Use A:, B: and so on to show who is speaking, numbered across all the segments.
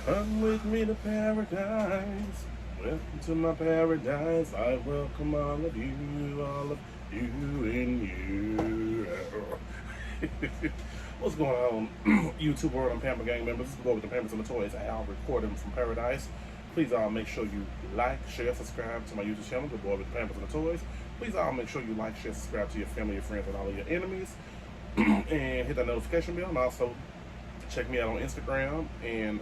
A: Come with me to paradise. Welcome to my paradise. I welcome all of you and you. What's going on, YouTube world and Pamper Gang members? This is Boy with the Pampers and the Toys. Al recording from paradise. Please all make sure you like, share, subscribe to my YouTube channel, The Boy with the Pampers and the Toys. Please all make sure you like, share, subscribe to your family, your friends, and all of your enemies. And hit that notification bell. And also check me out on Instagram and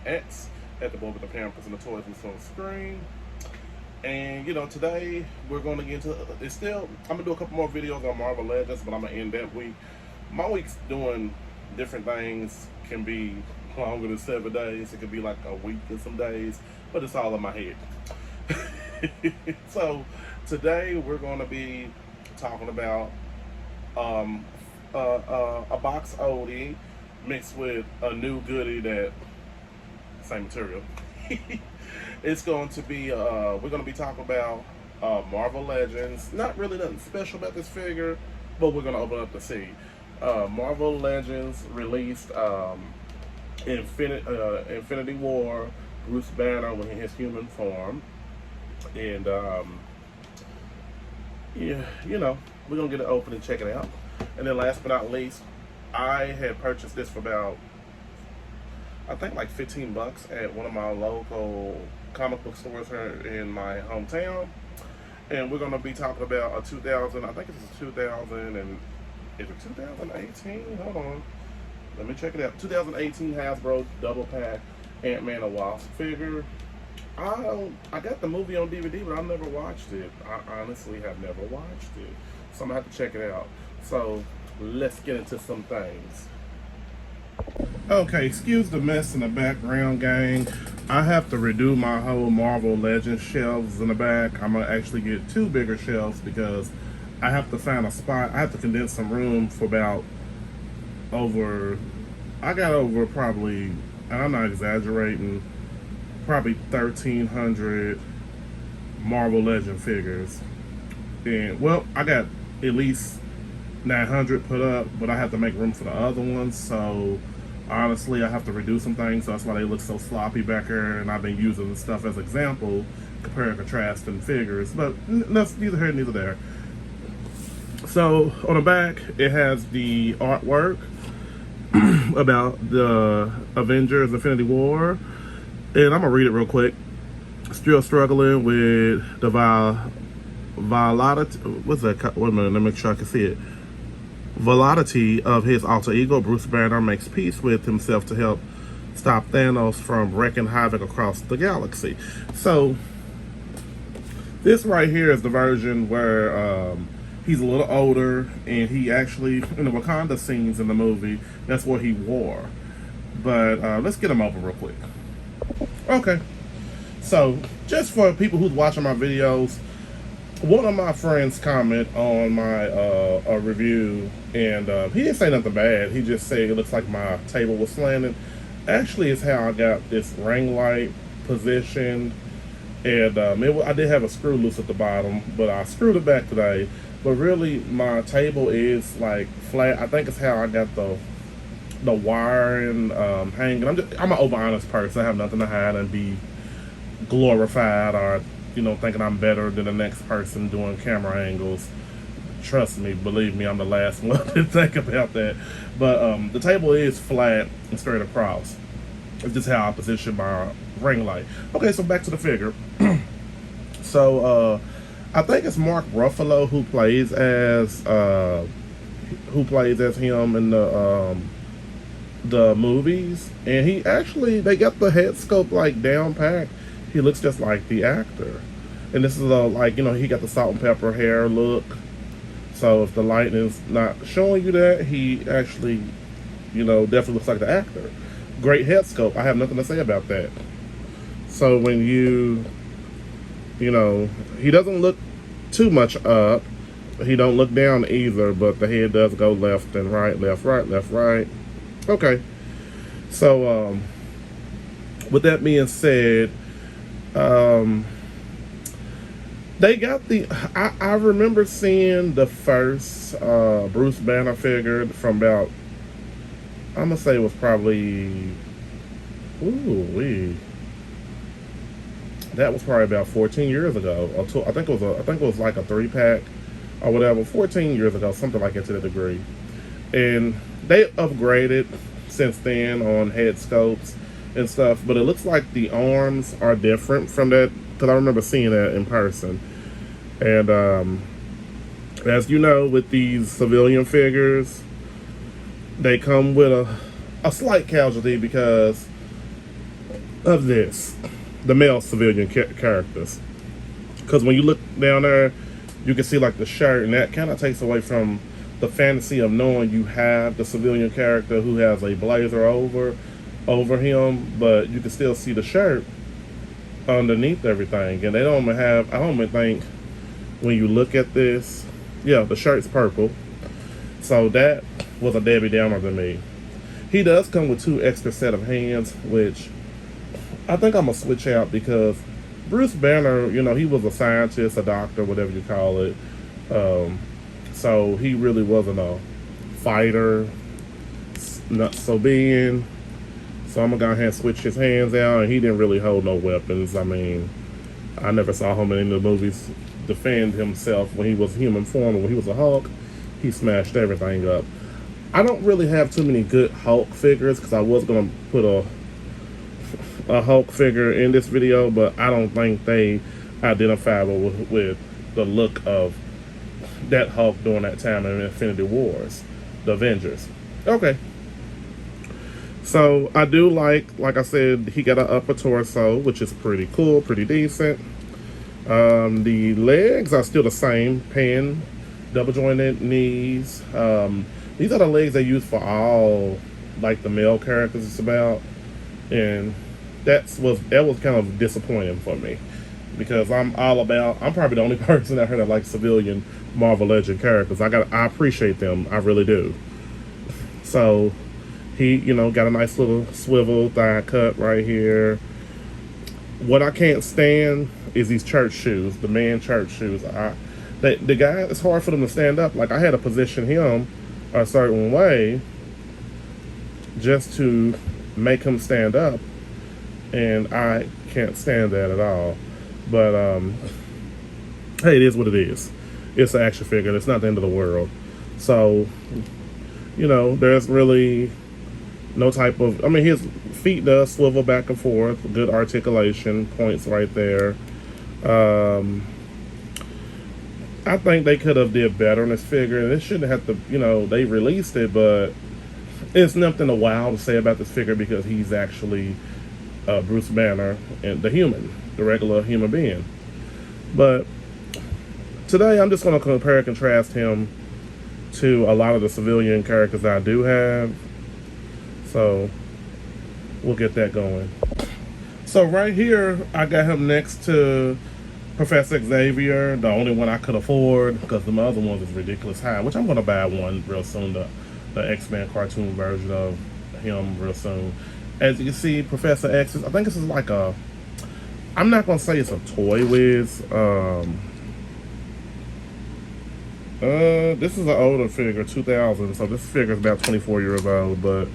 A: X at The Boy with the Pampers and the Toys on the screen. And today we're going to get into I'm gonna do a couple more videos on Marvel Legends, but I'm gonna end that week. My weeks doing different things can be longer than 7 days. It could be like a week and some days, but it's all in my head. So today we're going to be talking about a box oldie mixed with a new goodie that same material. It's going to be we're going to be talking about Marvel Legends. Not really nothing special about this figure, but we're going to open up the sea. Marvel Legends released Infinity War Bruce Banner when in his human form, and yeah, we're gonna get it open and check it out. And then last but not least, I had purchased this for about, I think, like $15 at one of my local comic book stores here in my hometown. And we're gonna be talking about a 2000, I think it's a 2000 and is it 2018? Hold on, let me check it out. 2018 Hasbro double pack Ant-Man and Wasp figure. I got the movie on DVD, but I never watched it. I honestly have never watched it, so I'm gonna have to check it out. So let's get into some things. Okay, excuse the mess in the background, gang. I have to redo my whole Marvel Legends shelves in the back. I'm gonna actually get 2 bigger shelves because I have to find a spot. I have to condense some room for about I got over probably, and I'm not exaggerating, probably 1,300 Marvel Legend figures. And well, I got at least 900 put up, but I have to make room for the other ones. So honestly, I have to redo some things. So that's why they look so sloppy back here. And I've been using the stuff as example, compare and contrasting figures. But that's neither here neither there. So on the back, it has the artwork about the Avengers Infinity War. And I'm going to read it real quick. Still struggling with the volatility. What's that? Wait a minute, let me make sure I can see it. Volatility of his alter ego, Bruce Banner makes peace with himself to help stop Thanos from wreaking havoc across the galaxy. So this right here is the version where he's a little older, and he actually, in the Wakanda scenes in the movie, that's what he wore. But let's get him over real quick. Okay, so just for people who's watching my videos, one of my friends comment on my review, and he didn't say nothing bad. He just said it looks like my table was slanted. Actually, it's how I got this ring light positioned, and I did have a screw loose at the bottom, but I screwed it back today. But really, my table is like flat. I think it's how I got the wiring hanging. I'm an over honest person. I have nothing to hide and be glorified or thinking I'm better than the next person doing camera angles. Trust me, believe me, I'm the last one to think about that. But the table is flat and straight across. It's just how I position my ring light. Okay, so back to the figure. So I think it's Mark Ruffalo who plays as him in the movies, and they got the head sculpt like down packed. He looks just like the actor, and this is he got the salt and pepper hair look. So if the light is not showing you that, he actually definitely looks like the actor. Great head sculpt. I have nothing to say about that. So when he doesn't look too much up. He don't look down either, but the head does go left and right, left, right, left, right. Okay. So, with that being said, they got I remember seeing the first Bruce Banner figure from about, I'm going to say it was probably Ooh, that was probably about 14 years ago. I think it was like a 3-pack or whatever. 14 years ago, something like that to the degree. And they upgraded since then on head scopes and stuff. But it looks like the arms are different from that because I remember seeing that in person. And as you know, with these civilian figures, they come with a slight casualty because of this, the male civilian characters. Because when you look down there, you can see like the shirt, and that kind of takes away from the fantasy of knowing you have the civilian character who has a blazer over him, but you can still see the shirt underneath everything. And they don't even have, I don't even think, when you look at this, yeah, the shirt's purple. So that was a Debbie Downer to me. He does come with 2 extra set of hands, which I think I'm gonna switch out because Bruce Banner, you know, he was a scientist, a doctor, whatever you call it. So he really wasn't a fighter, not so being. So I'm gonna go ahead and switch his hands out, and he didn't really hold no weapons. I mean, I never saw him in any of the movies defend himself when he was human form, or when he was a Hulk. He smashed everything up. I don't really have too many good Hulk figures because I was gonna put a Hulk figure in this video, but I don't think they identify with the look of that Hulk during that time in Infinity Wars, the Avengers. Okay. So I do like I said, he got an upper torso, which is pretty cool, pretty decent. The legs are still the same, pan, double jointed knees. These are the legs they use for all like the male characters it's about, and that was kind of disappointing for me because I'm probably the only person out here that likes civilian Marvel Legend characters. I appreciate them, I really do. So he, you know, got a nice little swivel thigh cut right here. What I can't stand is these church shoes, the man church shoes. The guy, it's hard for them to stand up. Like I had to position him a certain way just to make him stand up, and I can't stand that at all. But hey, it is what it is. It's an action figure. It's not the end of the world. So, you know, there's really no type of, I mean, his feet does swivel back and forth, good articulation points right there. I think they could have did better in this figure, and it shouldn't have to, you know, they released it, but it's nothing to wow to say about this figure because he's actually Bruce Banner and the regular human being. But today I'm just going to compare and contrast him to a lot of the civilian characters I do have. So we'll get that going. So right here, I got him next to Professor Xavier, the only one I could afford because the other ones is ridiculous high, which I'm going to buy one real soon, the X-Men cartoon version of him real soon. As you can see, Professor X I think this is like a, I'm not going to say it's a Toy Wiz. This is an older figure, 2000, so this figure is about 24 years old, but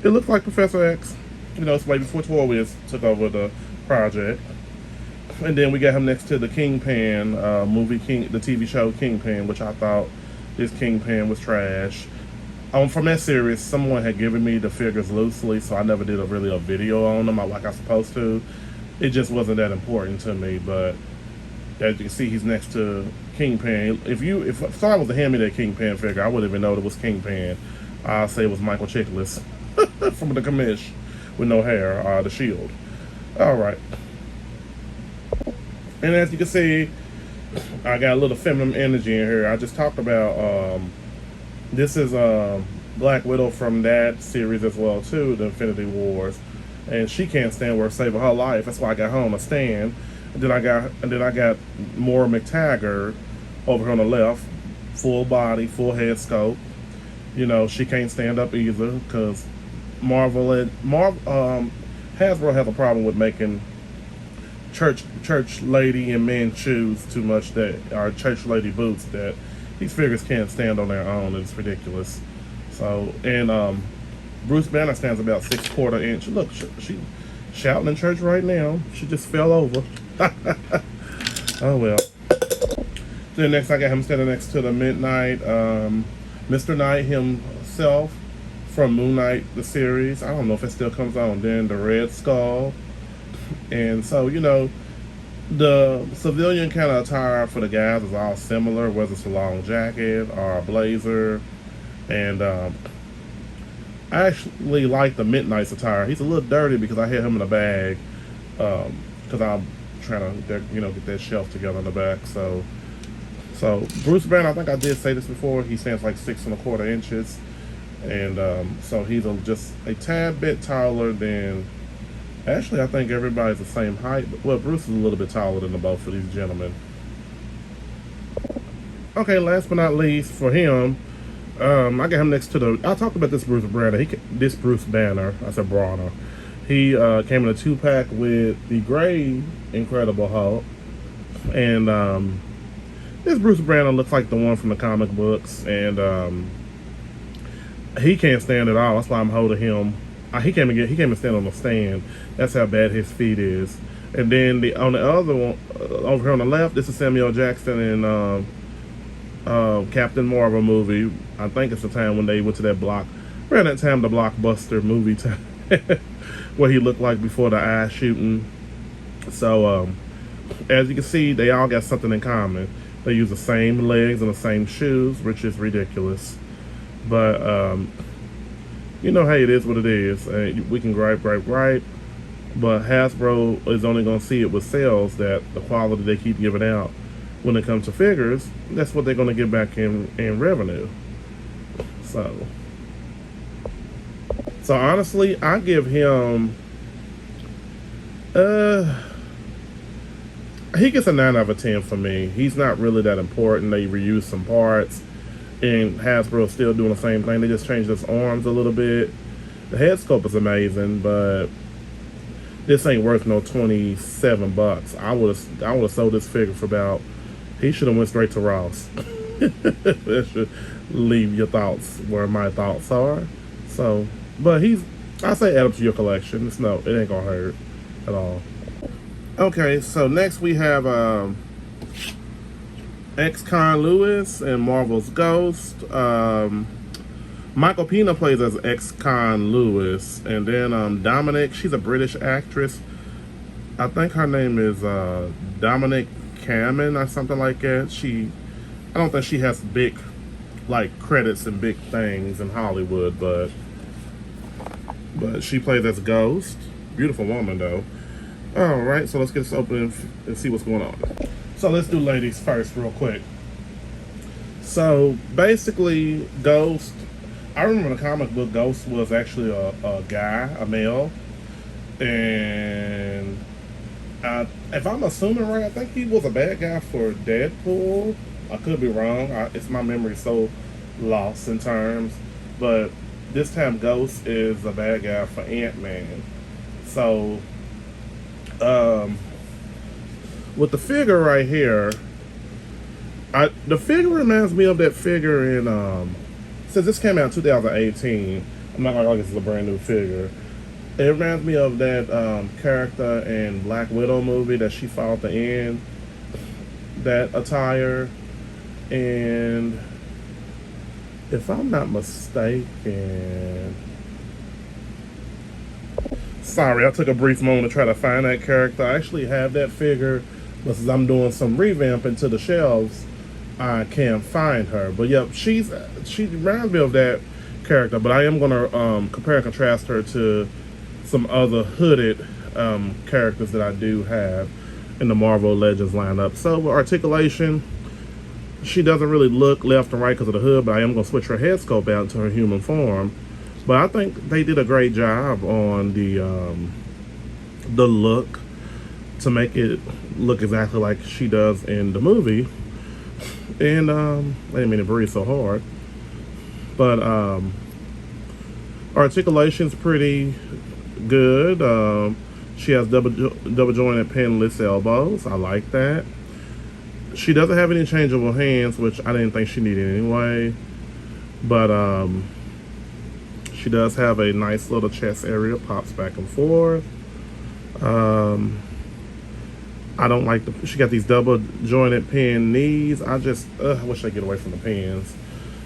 A: it looks like Professor X. You know, it's way before Toy Wiz took over the project. And then we got him next to the Kingpin the TV show Kingpin, which I thought this Kingpin was trash. From that series, someone had given me the figures loosely, so I never did a video on them like I was supposed to. It just wasn't that important to me, but as you can see, he's next to Kingpin. If someone was to hand me that Kingpin figure, I wouldn't even know it was Kingpin. I'll say it was Michael Chiklis from the commish with no hair, the Shield. All right. And as you can see, I got a little feminine energy in here. I just talked about, this is Black Widow from that series as well too, the Infinity Wars. And she can't stand worth saving her life. That's why I got home a stand. And then I got Maura McTaggart over here on the left, full body, full head scope. You know, she can't stand up either because Hasbro has a problem with making church lady and men shoes too much that are church lady boots that these figures can't stand on their own. It's ridiculous. So, and Bruce Banner stands about 6/4 inch. Look, shouting in church right now. She just fell over. Oh well. Then next I got him standing next to the Midnight, Mr. Knight himself from Moon Knight, the series. I don't know if it still comes on. Then the Red Skull. And so, you know, the civilian kind of attire for the guys is all similar, whether it's a long jacket or a blazer. And I actually like the Midnight's attire. He's a little dirty because I had him in a bag because I'm trying to, you know, get that shelf together in the back. So Bruce Banner, I think I did say this before, he stands like 6¼ inches. And so he's just a tad bit taller than, actually I think everybody's the same height. But, well, Bruce is a little bit taller than the both of these gentlemen. Okay, last but not least for him, I got him next to the, I talked about this Bruce Banner. This Bruce Banner, I said Brawner. He came in a 2-pack with the gray Incredible Hulk. And this Bruce Banner looks like the one from the comic books. And he can't stand at all. That's why I'm holding him. He came and stand on the stand. That's how bad his feet is. And then on the other one, over here on the left, this is Samuel Jackson in Captain Marvel movie. I think it's the time when they went to that around that time, the blockbuster movie time, what he looked like before the eye shooting. So as you can see, they all got something in common. They use the same legs and the same shoes, which is ridiculous. But you know, hey, it is what it is. We can gripe, but Hasbro is only going to see it with sales, that the quality they keep giving out when it comes to figures, that's what they're going to get back in revenue. So honestly, I give him, he gets a 9 out of 10 for me. He's not really that important. They reuse some parts. And Hasbro's still doing the same thing. They just changed his arms a little bit. The head sculpt is amazing, but this ain't worth no $27. I would have sold this figure for about. He should have went straight to Ross. That should leave your thoughts where my thoughts are. So, but I say add up to your collection. It ain't gonna hurt at all. Okay, so next we have X-Con Luis and Marvel's Ghost. Michael Pena plays as X-Con Luis. And then Dominic, she's a British actress. I think her name is Dominic Cameron or something like that. I don't think she has big, like, credits and big things in Hollywood, but she plays as Ghost. Beautiful woman, though. Alright, so let's get this open and see what's going on. So let's do ladies first real quick. So basically, Ghost, I remember the comic book, Ghost was actually a guy, a male. And if I'm assuming right, I think he was a bad guy for Deadpool. I could be wrong. It's my memory so lost in terms. But this time Ghost is a bad guy for Ant-Man. So with the figure right here, the figure reminds me of that figure in, since this came out in 2018, I'm not gonna like this is a brand new figure. It reminds me of that character in Black Widow movie that she fought at the end, that attire. And if I'm not mistaken, sorry, I took a brief moment to try to find that character. I actually have that figure, but since I'm doing some revamping to the shelves, I can't find her. But yep, she reminds me of that character. But I am gonna compare and contrast her to some other hooded characters that I do have in the Marvel Legends lineup. So with articulation, she doesn't really look left and right because of the hood, but I am gonna switch her head sculpt out to her human form. But I think they did a great job on the look to make it look exactly like she does in the movie. And I didn't mean to breathe so hard, but articulation's pretty good. She has double jointed pinless elbows. I like that. She doesn't have any changeable hands, which I didn't think she needed anyway. But she does have a nice little chest area, pops back and forth. I don't like she got these double jointed pin knees. I wish they get away from the pins.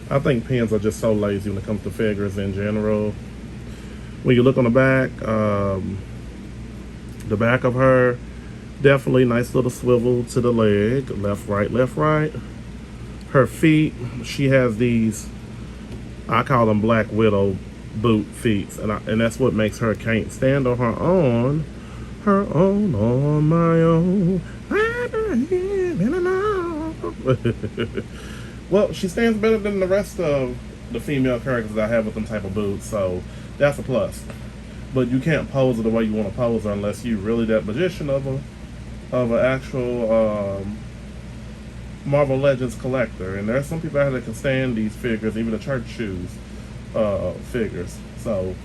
A: I think pins are just so lazy when it comes to figures in general. When you look on the back of her, definitely nice little swivel to the leg, left, right, left, right. Her feet, she has these, I call them Black Widow boot feet, and that's what makes her can't stand on my own. Well, she stands better than the rest of the female characters I have with them type of boots, so that's a plus. But you can't pose her the way you want to pose her unless you really that magician of an actual Marvel Legends collector. And there's some people out there that can stand these figures, even the church shoes figures. So,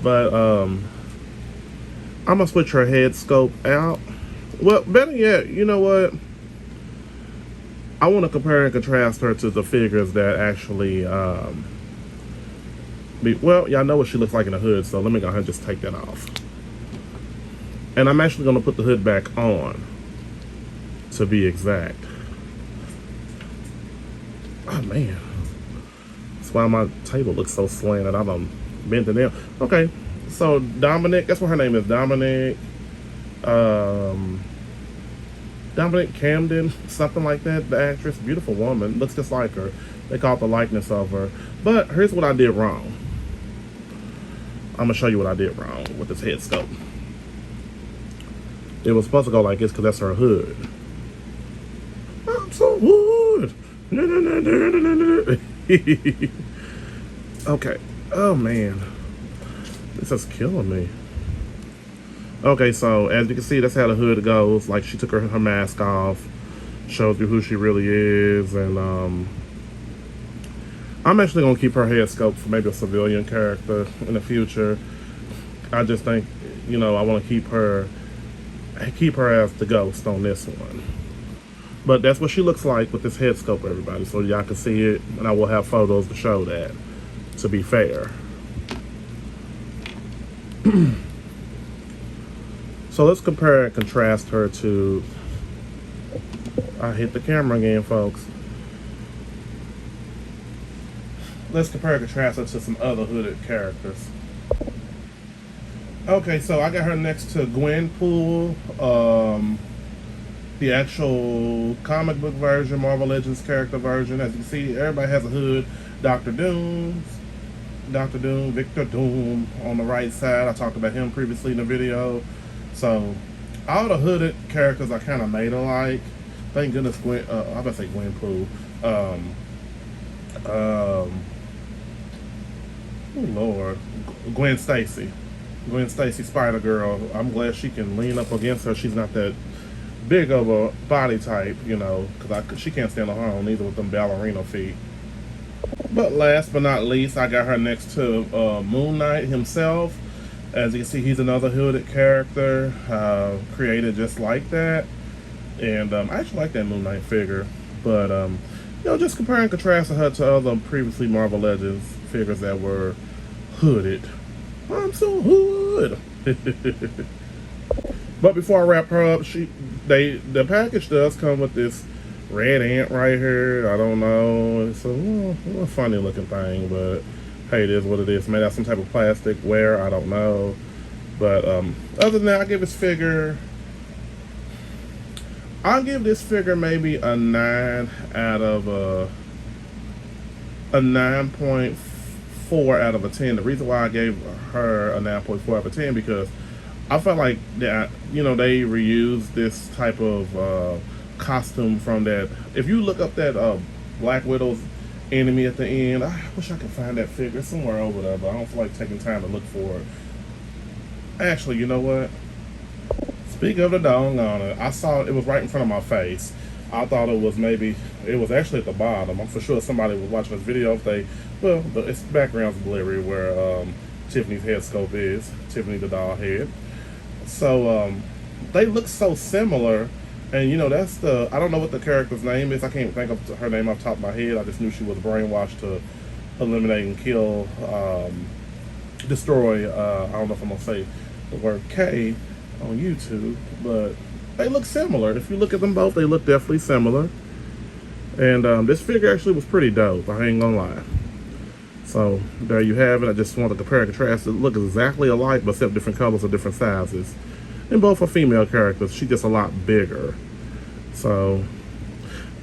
A: but I'm gonna switch her head scope out. Well, better yet, you know what? I want to compare and contrast her to the figures that actually well, y'all know what she looks like in the hood, so let me go ahead and just take that off. And I'm actually going to put the hood back on, to be exact. Oh, man. That's why my table looks so slanted. I done bent it down. Okay, so Dominic, that's what her name is. Dominic Camden, something like that. The actress, beautiful woman, looks just like her. They call it the likeness of her. But here's what I did wrong. I'm gonna show you what I did wrong with this head scope. It was supposed to go like this because that's her hood. I'm so wood. Okay. Oh man, this is killing me. Okay, so as you can see, that's how the hood goes. Like, she took her mask off, shows you who she really is, and I'm actually gonna keep her head sculpt for maybe a civilian character in the future. I just think, you know, I want to keep her as the ghost on this one. But that's what she looks like with this head sculpt, everybody, so y'all can see it, and I will have photos to show that, to be fair. So let's compare and contrast her to, I hit the camera again, folks. Let's compare and contrast her to some other hooded characters. Okay, so I got her next to Gwenpool, the actual comic book version, Marvel Legends character version. As you can see, everybody has a hood. Doctor Doom, Victor Doom on the right side. I talked about him previously in the video. So, all the hooded characters are kind of made alike. Thank goodness I'm about to say Gwenpool. Oh Lord, Gwen Stacy, Spider-Girl. I'm glad she can lean up against her. She's not that big of a body type, you know, because she can't stand on her own either with them ballerina feet. But last but not least, I got her next to Moon Knight himself. As you can see, he's another hooded character, created just like that. And I actually like that Moon Knight figure. But, you know, just compare and contrast her to other previously Marvel Legends figures that were hooded. I'm so hood. But before I wrap her up, the package does come with this red ant right here. I don't know. It's a funny looking thing, but hey, it is what it is. Made out some type of plastic wear, I don't know. But other than that, I'll give this figure maybe a 9 out of a 9.4 out of a 10. The reason why I gave her a 9.4 out of a 10 because I felt like that, you know, they reused this type of costume from that. If you look up that Black Widow's enemy at the end, I wish I could find that figure somewhere over there, but I don't feel like taking time to look for it. Actually, you know what? Speaking of the doggone it, I saw it was right in front of my face. I thought it was actually at the bottom. I'm for sure somebody was watching this video if its background's blurry where Tiffany's head scope is, Tiffany the doll head. So they look so similar. And you know, I don't know what the character's name is. I can't think of her name off the top of my head. I just knew she was brainwashed to eliminate and kill, destroy, I don't know if I'm going to say the word K on YouTube, but they look similar. If you look at them both, they look definitely similar. And this figure actually was pretty dope, I ain't gonna lie. So there you have it. I just want to compare and contrast. It look exactly alike, but except different colors or different sizes. And both are female characters. She's just a lot bigger. So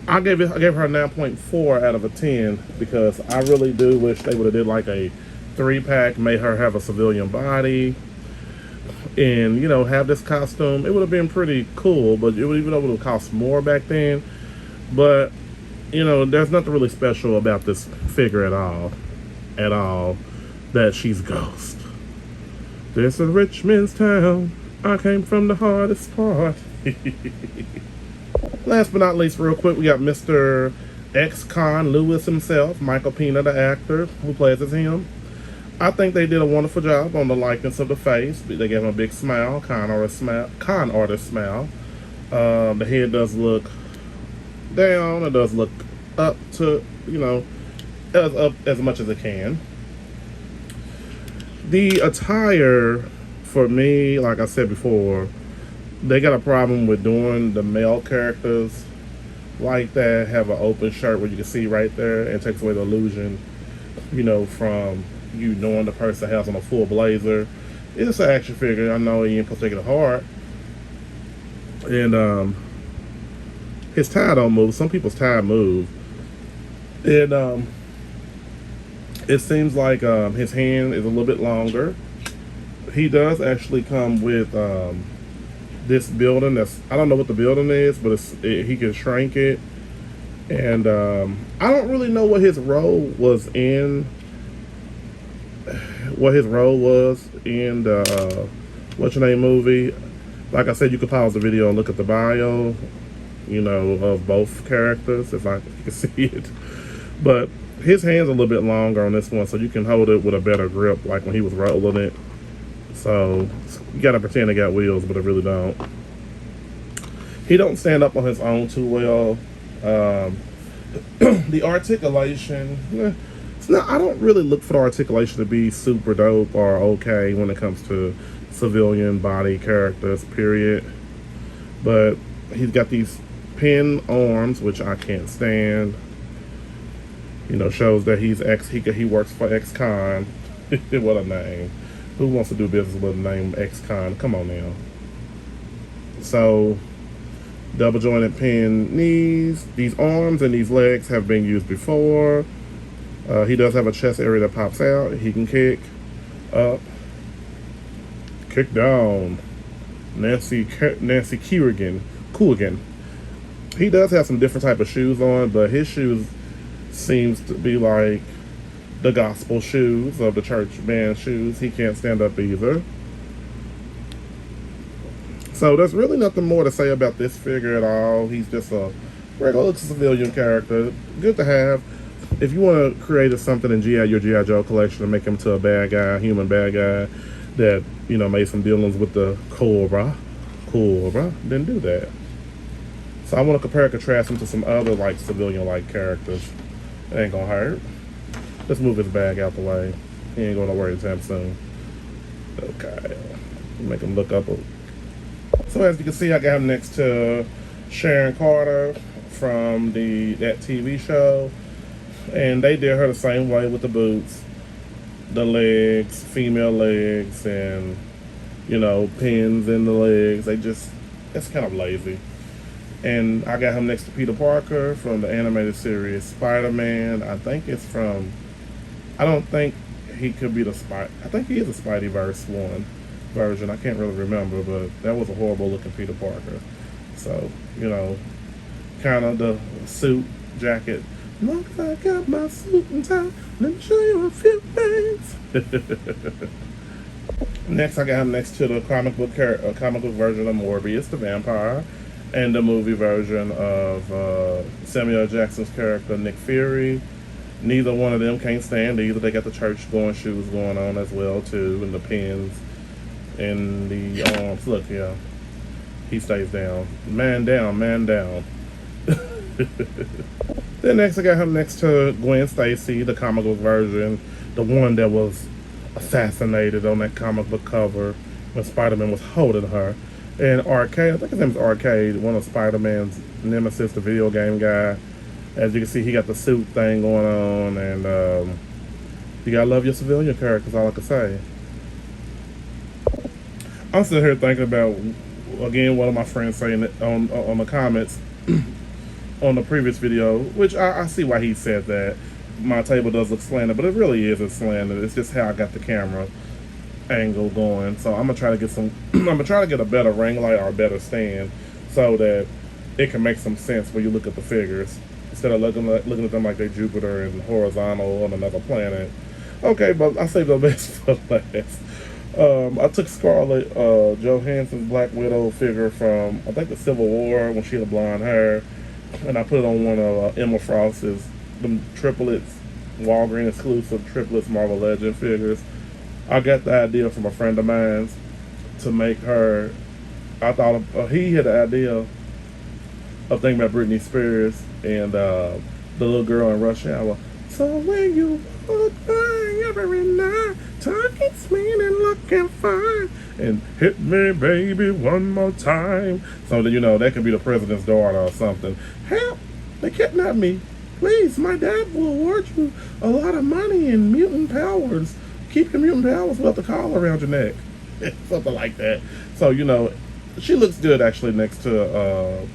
A: I gave her a 9.4 out of a 10 because I really do wish they would have did like a 3-pack, made her have a civilian body, and you know, have this costume. It would have been pretty cool, but even though it would have cost more back then, but you know, there's nothing really special about this figure at all, that she's Ghost. This is Richmond's town. I came from the hardest part. Last but not least, real quick, we got Mr. X-Con Luis himself, Michael Pena, the actor who plays as him. I think they did a wonderful job on the likeness of the face. They gave him a big smile, con artist smile. The head does look down. It does look up to, you know, up as much as it can. The attire, for me, like I said before, they got a problem with doing the male characters like that, have an open shirt where you can see right there, and takes away the illusion, you know, from you knowing the person has on a full blazer. It's an action figure. I know you ain't supposed to take it hard. And his tie don't move. Some people's tie move. And it seems like his hand is a little bit longer. He does actually come with this building that's, I don't know what the building is, but he can shrink it. And I don't really know what his role was in the What's Your Name movie. Like I said, you could pause the video and look at the bio, you know, of both characters if you can see it. But his hand's a little bit longer on this one, so you can hold it with a better grip, like when he was rolling it. So you gotta pretend they got wheels, but they really don't. He don't stand up on his own too well. The articulation, it's not. I don't really look for the articulation to be super dope or okay when it comes to civilian body characters, period. But he's got these pin arms, which I can't stand. You know, shows that he works for X-Con. What a name. Who wants to do business with a name X-Con? Come on now. So, double jointed pin knees. These arms and these legs have been used before. He does have a chest area that pops out. He can kick up, kick down. Nancy Coogan. He does have some different type of shoes on, but his shoes seems to be like the gospel shoes of the church band shoes. He can't stand up either. So there's really nothing more to say about this figure at all. He's just a regular civilian character. Good to have. If you want to create something in your G.I. Joe collection and make him to a bad guy, human bad guy, that, you know, made some dealings with the Cobra, then do that. So I want to compare and contrast him to some other, like, civilian-like characters. It ain't gonna hurt. Let's move his bag out the way. He ain't going nowhere anytime soon. Okay. Make him look up. So as you can see, I got him next to Sharon Carter from that TV show. And they did her the same way with the boots, the legs, female legs, and, you know, pins in the legs. It's kind of lazy. And I got him next to Peter Parker from the animated series Spider-Man. I think it's from, I don't think he could be I think he is a Spideyverse one version. I can't really remember, but that was a horrible looking Peter Parker. So, you know, kind of the suit, jacket. Long as I got my suit and tie, let me show you a few things. Next, I got him next to the comic book version of Morbius, the vampire, and the movie version of Samuel L. Jackson's character, Nick Fury. Neither one of them can't stand either. They got the church-going shoes going on as well, too, and the pins and the arms. Look, yeah. He stays down. Man down, man down. Then next, I got him next to Gwen Stacy, the comic book version, the one that was assassinated on that comic book cover when Spider-Man was holding her. And Arcade, I think his name's Arcade, one of Spider-Man's nemesis, the video game guy. As you can see, he got the suit thing going on, and you gotta love your civilian characters, all I can say. I'm sitting here thinking about, again, one of my friends saying it on the comments on the previous video, which I see why he said that. My table does look slanted, but it really isn't slanted. It's just how I got the camera angle going. So I'm gonna try to get some I'm gonna try to get a better ring light or a better stand so that it can make some sense when you look at the figures instead of looking at them like they're Jupiter and horizontal on another planet. Okay, but I saved the best for last. I took Scarlett Johansson's Black Widow figure from, I think, the Civil War when she had the blonde hair, and I put it on one of Emma Frost's them triplets, Walgreens exclusive triplets Marvel Legend figures. I got the idea from a friend of mine to make her. I thought he had the idea of thinking about Britney Spears and the little girl in Rush Hour. So when you walk by every night, talking sweet and looking fine, and hit me, baby, one more time. So that, you know, that could be the president's daughter or something. Help! They kidnapped me. Please, my dad will award you a lot of money and mutant powers. Keep your mutant powers without the collar around your neck. Something like that. So, you know, she looks good actually next to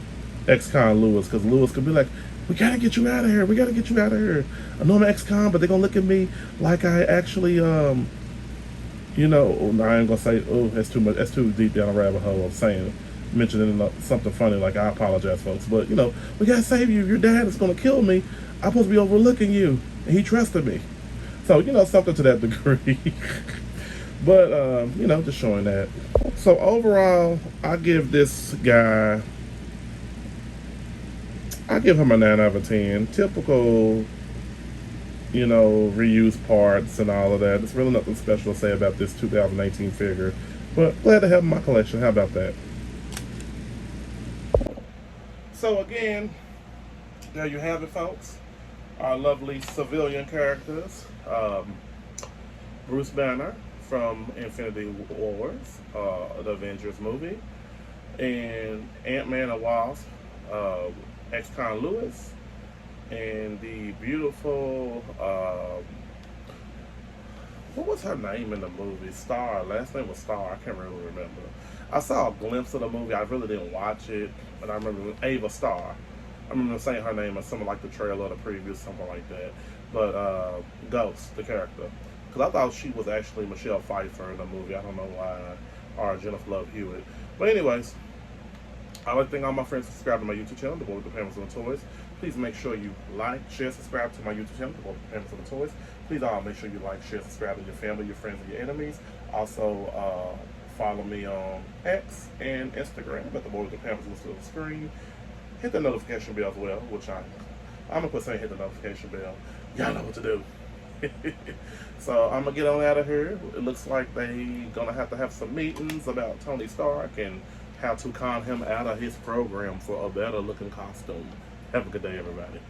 A: X-Con Luis, because Luis could be like, we gotta get you out of here. We gotta get you out of here. I know I'm X-Con, but they're gonna look at me like I actually, you know, I ain't gonna say, oh, that's too much. That's too deep down a rabbit hole of saying, mentioning something funny like, I apologize, folks. But, you know, we gotta save you. Your dad is gonna kill me. I'm supposed to be overlooking you. And he trusted me. So, you know, something to that degree. But, you know, just showing that. So, overall, I give this guy, I give him a 9 out of 10. Typical, you know, reused parts and all of that. There's really nothing special to say about this 2018 figure. But glad to have in my collection. How about that? So, again, there you have it, folks. Our lovely civilian characters. Bruce Banner from Infinity Wars, the Avengers movie, and Ant-Man and Wasp, X-Con Luis, and the beautiful, what was her name in the movie? Star. Last name was Star. I can't really remember. I saw a glimpse of the movie. I really didn't watch it, but I remember Ava Star. I remember saying her name as something like the trailer or the preview, something like that. But Ghost, the character. Because I thought she was actually Michelle Pfeiffer in the movie. I don't know why. Or Jennifer Love Hewitt. But anyways, I'd like to thank all my friends who subscribe to my YouTube channel, The Boy with the Pampers and the Toys. Please make sure you like, share, subscribe to my YouTube channel, The Boy with the Pampers and the Toys. Please all make sure you like, share, subscribe to your family, your friends, and your enemies. Also, follow me on X and Instagram at The Boy with the Pampers listed on the screen. Hit the notification bell as well, which I'm going to put saying hit the notification bell. Y'all know what to do. So I'm going to get on out of here. It looks like they going to have some meetings about Tony Stark and how to con him out of his program for a better looking costume. Have a good day, everybody.